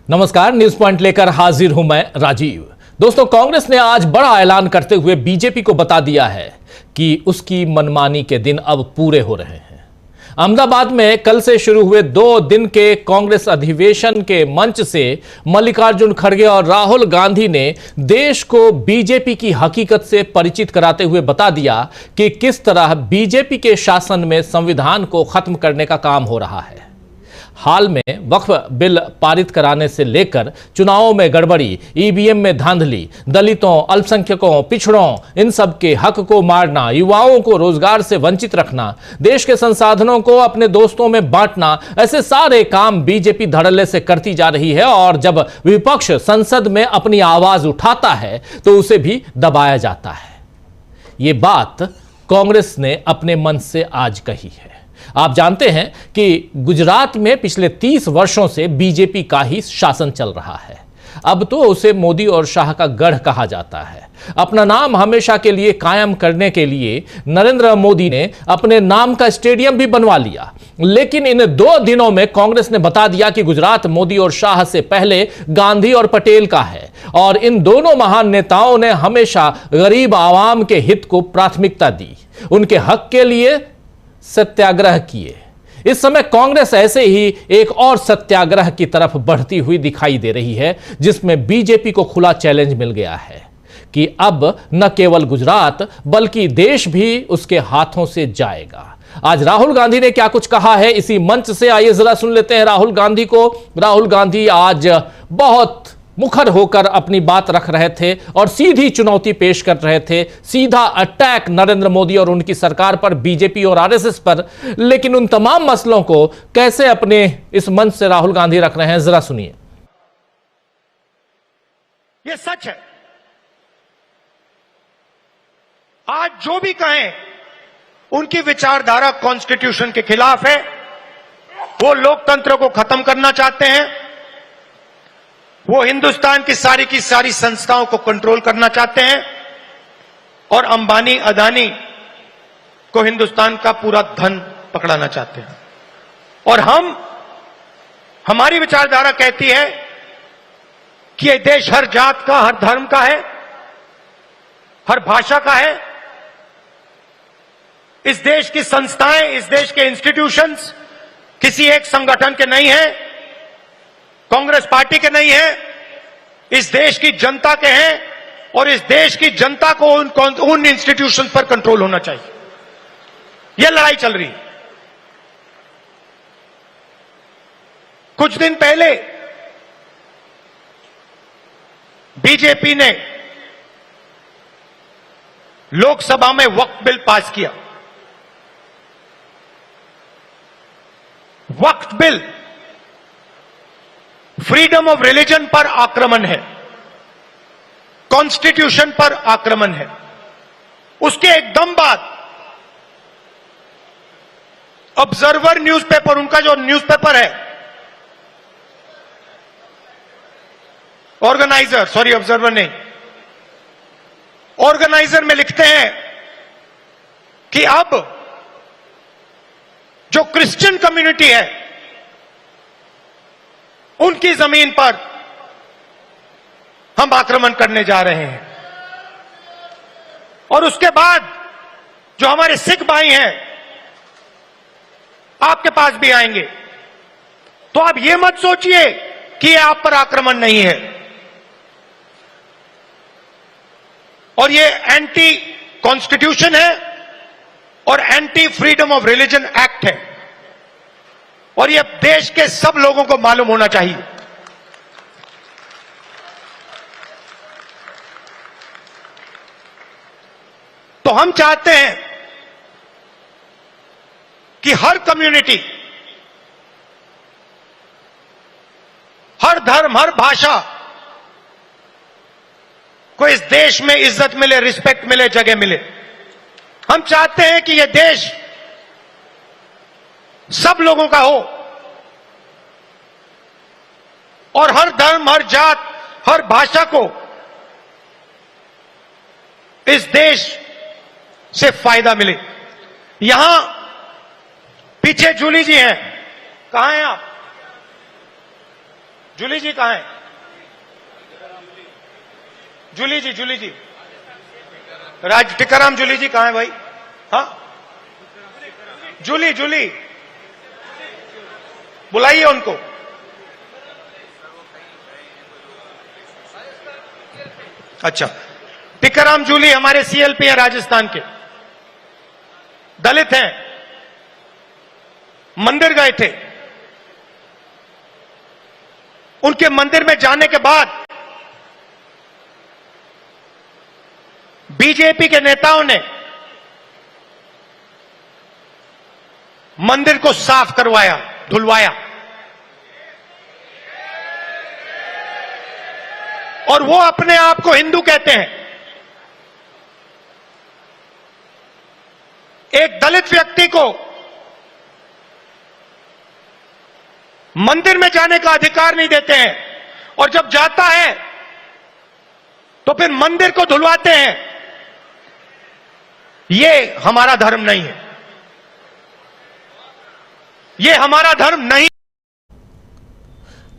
नमस्कार, news point लेकर हाजिर हूं मैं राजीव। दोस्तों, कांग्रेस ने आज बड़ा ऐलान करते हुए बीजेपी को बता दिया है कि उसकी मनमानी के दिन अब पूरे हो रहे हैं। अहमदाबाद में कल से शुरू हुए 2 दिन के कांग्रेस अधिवेशन के मंच से मल्लिकार्जुन खड़गे और राहुल गांधी ने देश को बीजेपी की हकीकत से परिचित कराते हुए बता दिया कि किस तरह बीजेपी के शासन में संविधान को खत्म करने का काम हो रहा है। हाल में वक्फ बिल पारित कराने से लेकर चुनावों में गड़बड़ी, ईवीएम में धांधली, दलितों, अल्पसंख्यकों, पिछड़ों, इन सब के हक को मारना, युवाओं को रोजगार से वंचित रखना, देश के संसाधनों को अपने दोस्तों में बांटना, ऐसे सारे काम बीजेपी धड़ल्ले से करती जा रही है। और जब विपक्ष संसद में अपनी आवाज उठाता है तो उसे भी दबाया जाता है। ये बात कांग्रेस ने अपने मन से आज कही है। आप जानते हैं कि गुजरात में पिछले 30 वर्षों से बीजेपी का ही शासन चल रहा है। अब तो उसे मोदी और शाह का गढ़ कहा जाता है। अपना नाम हमेशा के लिए कायम करने के लिए नरेंद्र मोदी ने अपने नाम का स्टेडियम भी बनवा लिया। लेकिन इन 2 दिनों में कांग्रेस ने बता दिया कि गुजरात मोदी और शाह से पहले गांधी और पटेल का है और इन दोनों महान नेताओं ने हमेशा गरीब आवाम के हित को प्राथमिकता दी, उनके हक के लिए सत्याग्रह किए। इस समय कांग्रेस ऐसे ही एक और सत्याग्रह की तरफ बढ़ती हुई दिखाई दे रही है, जिसमें बीजेपी को खुला चैलेंज मिल गया है कि अब न केवल गुजरात बल्कि देश भी उसके हाथों से जाएगा। आज राहुल गांधी ने क्या कुछ कहा है, इसी मंच से आइए जरा सुन लेते हैं राहुल गांधी को। राहुल गांधी आज बहुत मुखर होकर अपनी बात रख रहे थे और सीधी चुनौती पेश कर रहे थे, सीधा अटैक नरेंद्र मोदी और उनकी सरकार पर, बीजेपी और आरएसएस पर। लेकिन उन तमाम मसलों को कैसे अपने इस मंच से राहुल गांधी रख रहे हैं, जरा सुनिए। यह सच है, आज जो भी कहें उनकी विचारधारा कॉन्स्टिट्यूशन के खिलाफ है। वो लोकतंत्र को खत्म करना चाहते हैं, वो हिंदुस्तान की सारी संस्थाओं को कंट्रोल करना चाहते हैं और अंबानी अदानी को हिंदुस्तान का पूरा धन पकड़ाना चाहते हैं। और हमारी विचारधारा कहती है कि यह देश हर जात का, हर धर्म का है, हर भाषा का है। इस देश की संस्थाएं, इस देश के इंस्टीट्यूशंस किसी एक संगठन के नहीं है, कांग्रेस पार्टी के नहीं है, इस देश की जनता के हैं और इस देश की जनता को उन इंस्टीट्यूशन पर कंट्रोल होना चाहिए। यह लड़ाई चल रही है। कुछ दिन पहले बीजेपी ने लोकसभा में वक्फ बिल पास किया। वक्फ बिल फ्रीडम ऑफ रिलीजन पर आक्रमण है, कॉन्स्टिट्यूशन पर आक्रमण है। उसके एकदम बाद ऑब्जर्वर न्यूज़पेपर, उनका जो न्यूज़पेपर है, ऑर्गेनाइजर नहीं, ऑर्गेनाइजर में लिखते हैं कि अब जो क्रिश्चियन कम्युनिटी है उनकी जमीन पर हम आक्रमण करने जा रहे हैं। और उसके बाद जो हमारे सिख भाई हैं आपके पास भी आएंगे। तो आप ये मत सोचिए कि ये आप पर आक्रमण नहीं है। और ये एंटी कॉन्स्टिट्यूशन है और anti freedom of religion act है और यह देश के सब लोगों को मालूम होना चाहिए। तो हम चाहते हैं कि हर कम्युनिटी, हर धर्म, हर भाषा को इस देश में इज्जत मिले, रिस्पेक्ट मिले, जगह मिले। हम चाहते हैं कि यह देश सब लोगों का हो और हर धर्म, हर जात, हर भाषा को इस देश से फायदा मिले। यहां पीछे जूली जी हैं, कहां हैं आप? जूली जी कहां है? जूली जी टीकाराम जूली जी कहां है भाई? हाँ, जूली बुलाइए उनको। अच्छा, टीकाराम जूली हमारे सीएलपी हैं, राजस्थान के, दलित हैं, मंदिर गए थे। उनके मंदिर में जाने के बाद बीजेपी के नेताओं ने मंदिर को साफ करवाया, धुलवाया, और वो अपने आप को हिंदू कहते हैं। एक दलित व्यक्ति को मंदिर में जाने का अधिकार नहीं देते हैं, और जब जाता है तो फिर मंदिर को धुलवाते हैं। ये हमारा धर्म नहीं है, ये हमारा धर्म नहीं।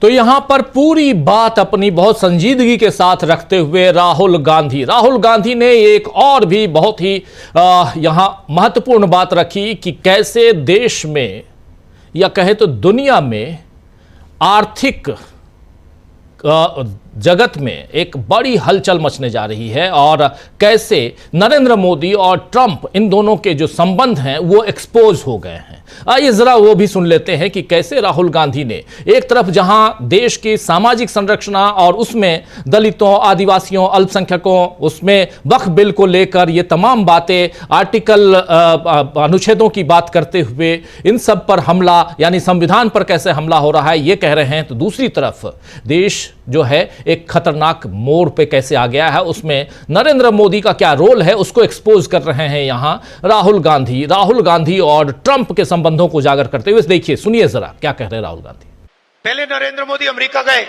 तो यहां पर पूरी बात अपनी बहुत संजीदगी के साथ रखते हुए राहुल गांधी ने एक और भी बहुत ही यहां महत्वपूर्ण बात रखी कि कैसे देश में या कहे तो दुनिया में आर्थिक जगत में एक बड़ी हलचल मचने जा रही है, और कैसे नरेंद्र मोदी और ट्रंप इन दोनों के जो संबंध हैं वो एक्सपोज हो गए हैं। आइए जरा वो भी सुन लेते हैं कि कैसे राहुल गांधी ने एक तरफ जहां देश की सामाजिक संरचना और उसमें दलितों, आदिवासियों, अल्पसंख्यकों, उसमें वक्फ बिल को लेकर ये तमाम बातें, आर्टिकल अनुच्छेदों की बात करते हुए इन सब पर हमला, यानी संविधान पर कैसे हमला हो रहा है ये कह रहे हैं, तो दूसरी तरफ देश जो है एक खतरनाक मोड़ पे कैसे आ गया है, उसमें नरेंद्र मोदी का क्या रोल है उसको एक्सपोज कर रहे हैं यहां राहुल गांधी और ट्रंप के संबंधों को उजागर करते हुए। देखिए, सुनिए जरा क्या कह रहे हैं राहुल गांधी। पहले नरेंद्र मोदी अमेरिका गए,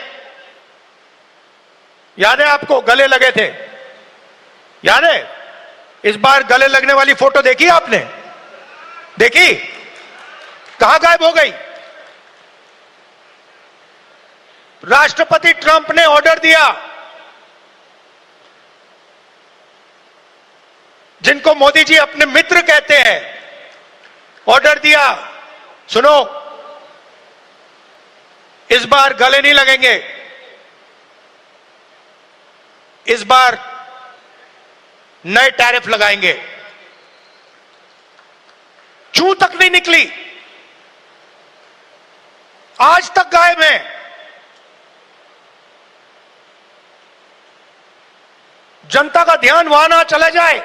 याद है आपको, गले लगे थे, याद है? इस बार गले लगने वाली फोटो देखी आपने? देखी? कहां गायब हो गई? राष्ट्रपति ट्रंप ने ऑर्डर दिया, जिनको मोदी जी अपने मित्र कहते हैं, ऑर्डर दिया, सुनो, इस बार गले नहीं लगेंगे, इस बार नए टैरिफ लगाएंगे। चूं तक नहीं निकली, आज तक गायब है। जनता का ध्यान वहां ना चला जाए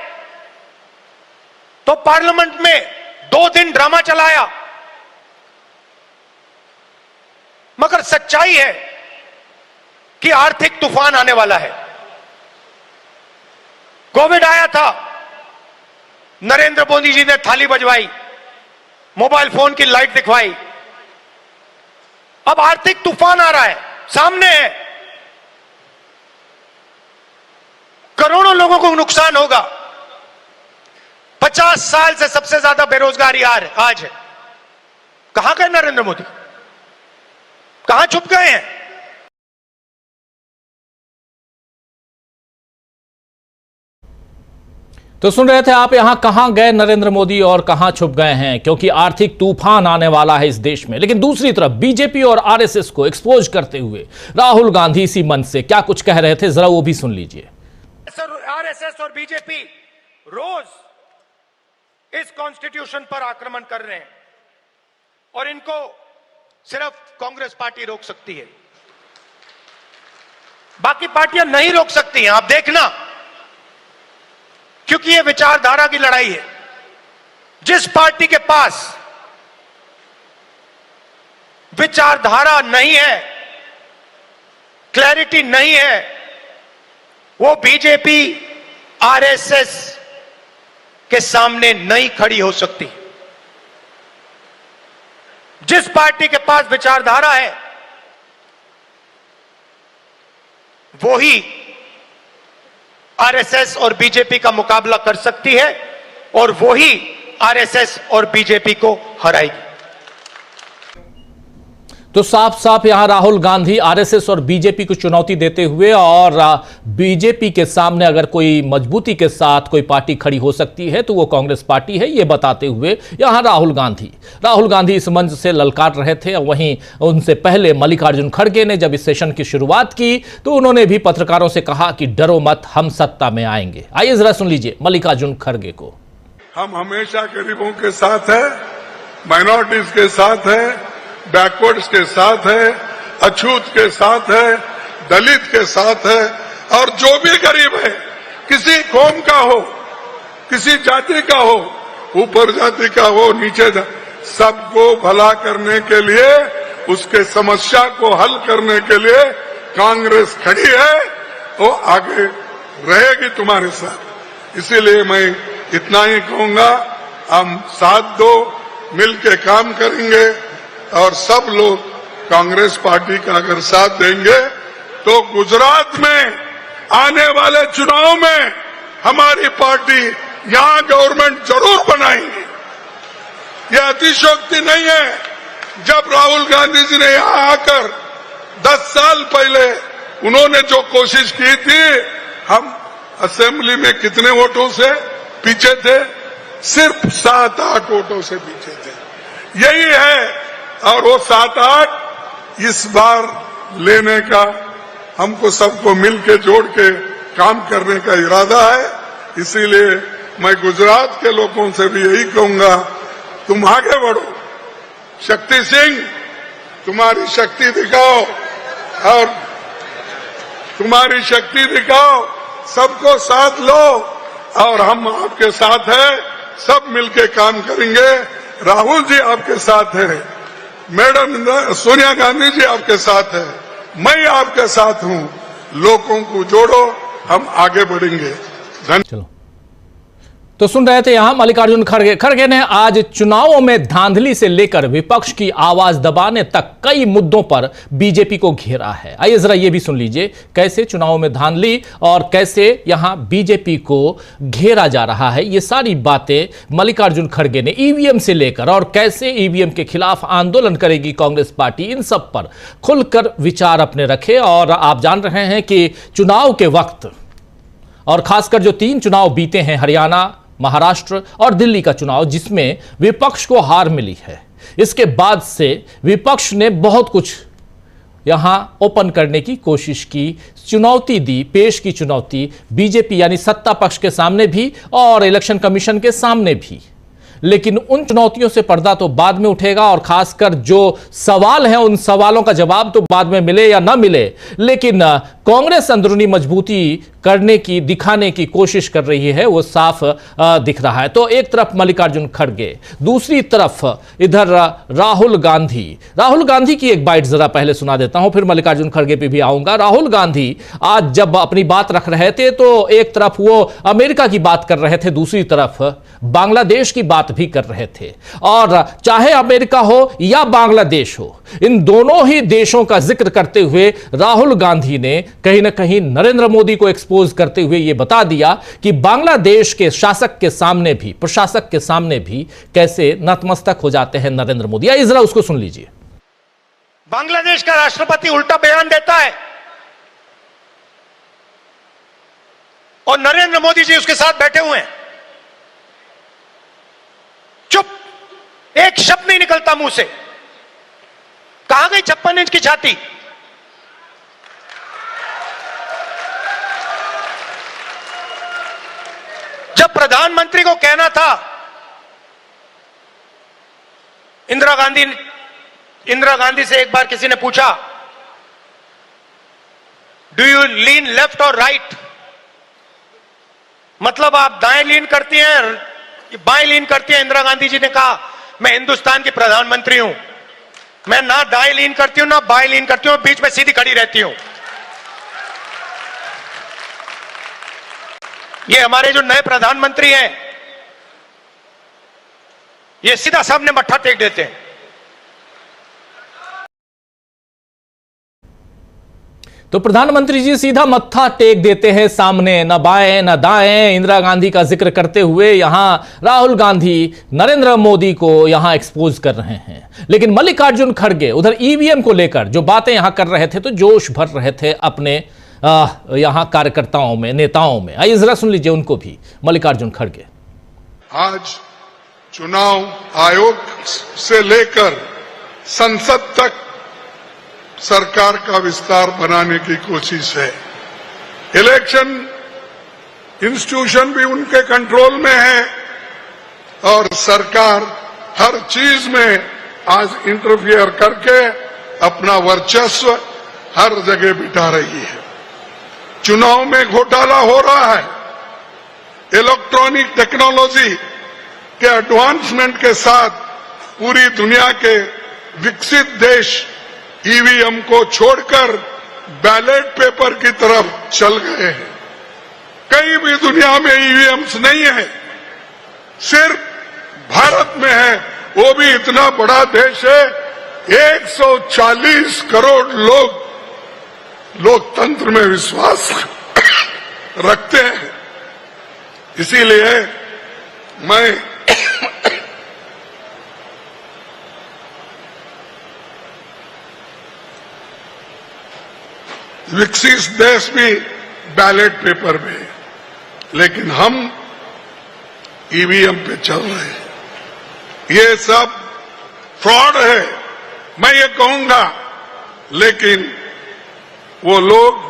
तो पार्लियामेंट में 2 दिन ड्रामा चलाया, मगर सच्चाई है कि आर्थिक तूफान आने वाला है। कोविड आया था, नरेंद्र मोदी जी ने थाली बजवाई, मोबाइल फोन की लाइट दिखवाई। अब आर्थिक तूफान आ रहा है, सामने है, करोड़ों लोगों को नुकसान होगा। 50 साल से सबसे ज्यादा बेरोजगारी आज है। कहां गए नरेंद्र मोदी? कहां छुप गए हैं? तो सुन रहे थे आप, यहां कहां गए नरेंद्र मोदी और कहां छुप गए हैं, क्योंकि आर्थिक तूफान आने वाला है इस देश में। लेकिन दूसरी तरफ बीजेपी और आरएसएस को एक्सपोज करते हुए राहुल गांधी इसी मंच से क्या कुछ कह रहे थे, जरा वो भी सुन लीजिए। आरएसएस और बीजेपी रोज इस कॉन्स्टिट्यूशन पर आक्रमण कर रहे हैं, और इनको सिर्फ कांग्रेस पार्टी रोक सकती है, बाकी पार्टियां नहीं रोक सकती हैं। आप देखना, क्योंकि यह विचारधारा की लड़ाई है। जिस पार्टी के पास विचारधारा नहीं है, क्लैरिटी नहीं है, वो बीजेपी, आरएसएस के सामने नहीं खड़ी हो सकती। जिस पार्टी के पास विचारधारा है, वो ही आरएसएस और बीजेपी का मुकाबला कर सकती है, और वो ही आरएसएस और बीजेपी को हराएगी। तो साफ साफ यहां राहुल गांधी आरएसएस और बीजेपी को चुनौती देते हुए और बीजेपी के सामने अगर कोई मजबूती के साथ कोई पार्टी खड़ी हो सकती है तो वो कांग्रेस पार्टी है, ये बताते हुए यहां राहुल गांधी इस मंच से ललकार रहे थे। वहीं उनसे पहले मल्लिकार्जुन खड़गे ने जब इस सेशन की शुरुआत की तो उन्होंने भी पत्रकारों से कहा कि डरो मत, हम सत्ता में आएंगे। आइए जरा सुन लीजिए मल्लिकार्जुन खड़गे को। हम हमेशा गरीबों के साथ है, माइनॉरिटीज के साथ है, बैकवर्ड्स के साथ है, अछूत के साथ है, दलित के साथ है, और जो भी गरीब है, किसी कौम का हो, किसी जाति का हो, ऊपर जाति का हो, नीचे सबको भला करने के लिए, उसके समस्या को हल करने के लिए कांग्रेस खड़ी है, वो आगे रहेगी तुम्हारे साथ। इसीलिए मैं इतना ही कहूंगा, हम साथ दो, मिलके काम करेंगे और सब लोग कांग्रेस पार्टी का अगर साथ देंगे तो गुजरात में आने वाले चुनाव में हमारी पार्टी यहां गवर्नमेंट जरूर बनाएंगे। यह अतिशयोक्ति नहीं है। जब राहुल गांधी जी ने यहां आकर 10 साल पहले उन्होंने जो कोशिश की थी, हम असेंबली में कितने वोटों से पीछे थे? सिर्फ 7-8 वोटों से पीछे थे। यही है, और वो 7-8 इस बार लेने का हमको सबको मिलके जोड़ के काम करने का इरादा है। इसीलिए मैं गुजरात के लोगों से भी यही कहूंगा, तुम आगे बढ़ो। शक्ति सिंह, तुम्हारी शक्ति दिखाओ और तुम्हारी शक्ति दिखाओ, सबको साथ लो और हम आपके साथ हैं, सब मिलके काम करेंगे। राहुल जी आपके साथ है, मैडम सोनिया गांधी जी आपके साथ है, मैं आपके साथ हूं। लोगों को जोड़ो, हम आगे बढ़ेंगे। चलो, तो सुन रहे थे यहां मल्लिकार्जुन खड़गे ने आज चुनावों में धांधली से लेकर विपक्ष की आवाज दबाने तक कई मुद्दों पर बीजेपी को घेरा है। आइए जरा यह भी सुन लीजिए कैसे चुनावों में धांधली और कैसे यहां बीजेपी को घेरा जा रहा है। ये सारी बातें मल्लिकार्जुन खड़गे ने ईवीएम से लेकर और कैसे ईवीएम के खिलाफ आंदोलन करेगी कांग्रेस पार्टी, इन सब पर खुलकर विचार अपने रखे। और आप जान रहे हैं कि चुनाव के वक्त और खासकर जो 3 चुनाव बीते हैं, हरियाणा, महाराष्ट्र और दिल्ली का चुनाव, जिसमें विपक्ष को हार मिली है, इसके बाद से विपक्ष ने बहुत कुछ यहां ओपन करने की कोशिश की, चुनौती दी, पेश की चुनौती बीजेपी यानी सत्ता पक्ष के सामने भी और इलेक्शन कमीशन के सामने भी। लेकिन उन चुनौतियों से पर्दा तो बाद में उठेगा और खासकर जो सवाल हैं उन सवालों का जवाब तो बाद में मिले या ना मिले, लेकिन कांग्रेस अंदरूनी मजबूती करने की, दिखाने की कोशिश कर रही है, वो साफ दिख रहा है। तो एक तरफ मल्लिकार्जुन खड़गे, दूसरी तरफ इधर राहुल गांधी की एक बाइट जरा पहले सुना देता हूं, फिर मल्लिकार्जुन खड़गे पे भी आऊंगा। राहुल गांधी आज जब अपनी बात रख रहे थे तो एक तरफ वो अमेरिका की बात कर रहे थे, दूसरी तरफ बांग्लादेश की बात भी कर रहे थे। और चाहे अमेरिका हो या बांग्लादेश हो, इन दोनों ही देशों का जिक्र करते हुए राहुल गांधी ने कहीं ना कहीं नरेंद्र मोदी को एक्सपोज करते हुए यह बता दिया कि बांग्लादेश के शासक के सामने भी, प्रशासक के सामने भी कैसे नतमस्तक हो जाते हैं नरेंद्र मोदी। आइए जरा उसको सुन लीजिए। बांग्लादेश का राष्ट्रपति उल्टा बयान देता है और नरेंद्र मोदी जी उसके साथ बैठे हुए हैं, चुप, एक शब्द नहीं निकलता मुंह से। कहां गई 56 इंच की छाती? जब प्रधानमंत्री को कहना था, इंदिरा गांधी से एक बार किसी ने पूछा, डू यू लीन लेफ्ट और राइट, मतलब आप दाएं लीन करती हैं, बाएं लीन करती हैं? इंदिरा गांधी जी ने कहा, मैं हिंदुस्तान की प्रधानमंत्री हूं, मैं ना दाएं लीन करती हूं ना बाएं लीन करती हूं, बीच में सीधी खड़ी रहती हूं। ये हमारे जो नए प्रधानमंत्री हैं, ये सीधा सामने मत्था टेक देते हैं। तो प्रधानमंत्री जी सीधा मत्था टेक देते हैं सामने, न बाएं न दाएं। इंदिरा गांधी का जिक्र करते हुए यहां राहुल गांधी नरेंद्र मोदी को यहां एक्सपोज कर रहे हैं। लेकिन मल्लिकार्जुन खड़गे उधर ईवीएम को लेकर जो बातें यहां कर रहे थे तो जोश भर रहे थे अपने यहां कार्यकर्ताओं में, नेताओं में। आइए जरा सुन लीजिए उनको भी, मल्लिकार्जुन खड़गे। आज चुनाव आयोग से लेकर संसद तक सरकार का विस्तार बनाने की कोशिश है। इलेक्शन इंस्टीट्यूशन भी उनके कंट्रोल में है और सरकार हर चीज में आज इंटरफियर करके अपना वर्चस्व हर जगह बिठा रही है। चुनाव में घोटाला हो रहा है। इलेक्ट्रॉनिक टेक्नोलॉजी के एडवांसमेंट के साथ पूरी दुनिया के विकसित देश ईवीएम को छोड़कर बैलेट पेपर की तरफ चल गए हैं। कहीं भी दुनिया में ईवीएम्स नहीं है, सिर्फ भारत में है। वो भी इतना बड़ा देश है, 140 करोड़ लोग लोकतंत्र में विश्वास रखते हैं। इसीलिए मैं विकसित देश भी बैलेट पेपर में, लेकिन हम ईवीएम पे चल रहे हैं। ये सब फ्रॉड है, मैं ये कहूंगा, लेकिन वो लोग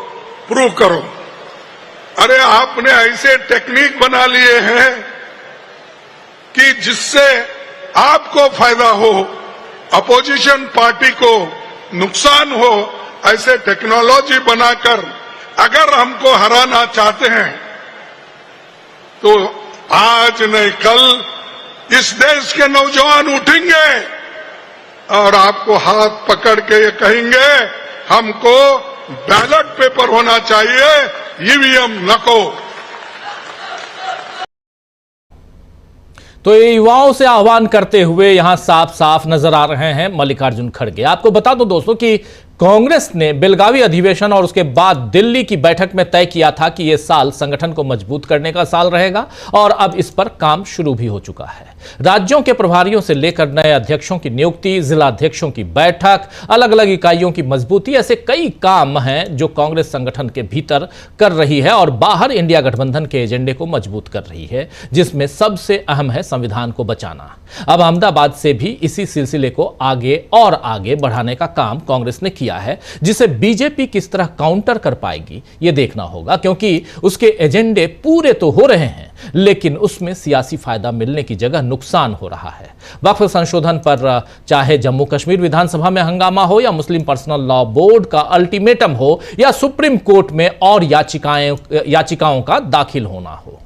प्रूव करो। अरे आपने ऐसे टेक्निक बना लिए हैं कि जिससे आपको फायदा हो, अपोजिशन पार्टी को नुकसान हो, ऐसे टेक्नोलॉजी बनाकर अगर हमको हराना चाहते हैं तो आज नहीं कल इस देश के नौजवान उठेंगे और आपको हाथ पकड़ के ये कहेंगे हमको बैलेट पेपर होना चाहिए, ईवीएम नको। तो ये युवाओं से आह्वान करते हुए यहां साफ साफ नजर आ रहे हैं मल्लिकार्जुन खड़गे। आपको बता दो दोस्तों कि कांग्रेस ने बेलगावी अधिवेशन और उसके बाद दिल्ली की बैठक में तय किया था कि यह साल संगठन को मजबूत करने का साल रहेगा और अब इस पर काम शुरू भी हो चुका है। राज्यों के प्रभारियों से लेकर नए अध्यक्षों की नियुक्ति, जिला अध्यक्षों की बैठक, अलग अलग इकाइयों की मजबूती, ऐसे कई काम हैं जो कांग्रेस संगठन के भीतर कर रही है और बाहर इंडिया गठबंधन के एजेंडे को मजबूत कर रही है, जिसमें सबसे अहम है संविधान को बचाना। अब अहमदाबाद से भी इसी सिलसिले को आगे और आगे बढ़ाने का काम कांग्रेस ने किया है, जिसे बीजेपी किस तरह काउंटर कर पाएगी यह देखना होगा, क्योंकि उसके एजेंडे पूरे तो हो रहे हैं लेकिन उसमें सियासी फायदा मिलने की जगह नुकसान हो रहा है। वक्फ संशोधन पर चाहे जम्मू कश्मीर विधानसभा में हंगामा हो या मुस्लिम पर्सनल लॉ बोर्ड का अल्टीमेटम हो या सुप्रीम कोर्ट में और याचिकाओं का दाखिल होना हो,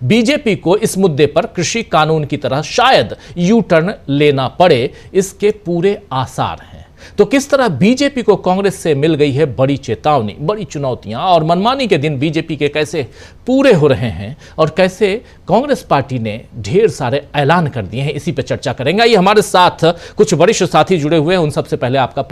बीजेपी को इस मुद्दे पर कृषि कानून की तरह शायद यू टर्न लेना पड़े, इसके पूरे आसार हैं। तो किस तरह बीजेपी को कांग्रेस से मिल गई है बड़ी चेतावनी, बड़ी चुनौतियां, और मनमानी के दिन बीजेपी के कैसे पूरे हो रहे हैं और कैसे कांग्रेस पार्टी ने ढेर सारे ऐलान कर दिए हैं, इसी पर चर्चा करेंगे। ये हमारे साथ कुछ वरिष्ठ साथी जुड़े हुए हैं, उन सबसे पहले आपका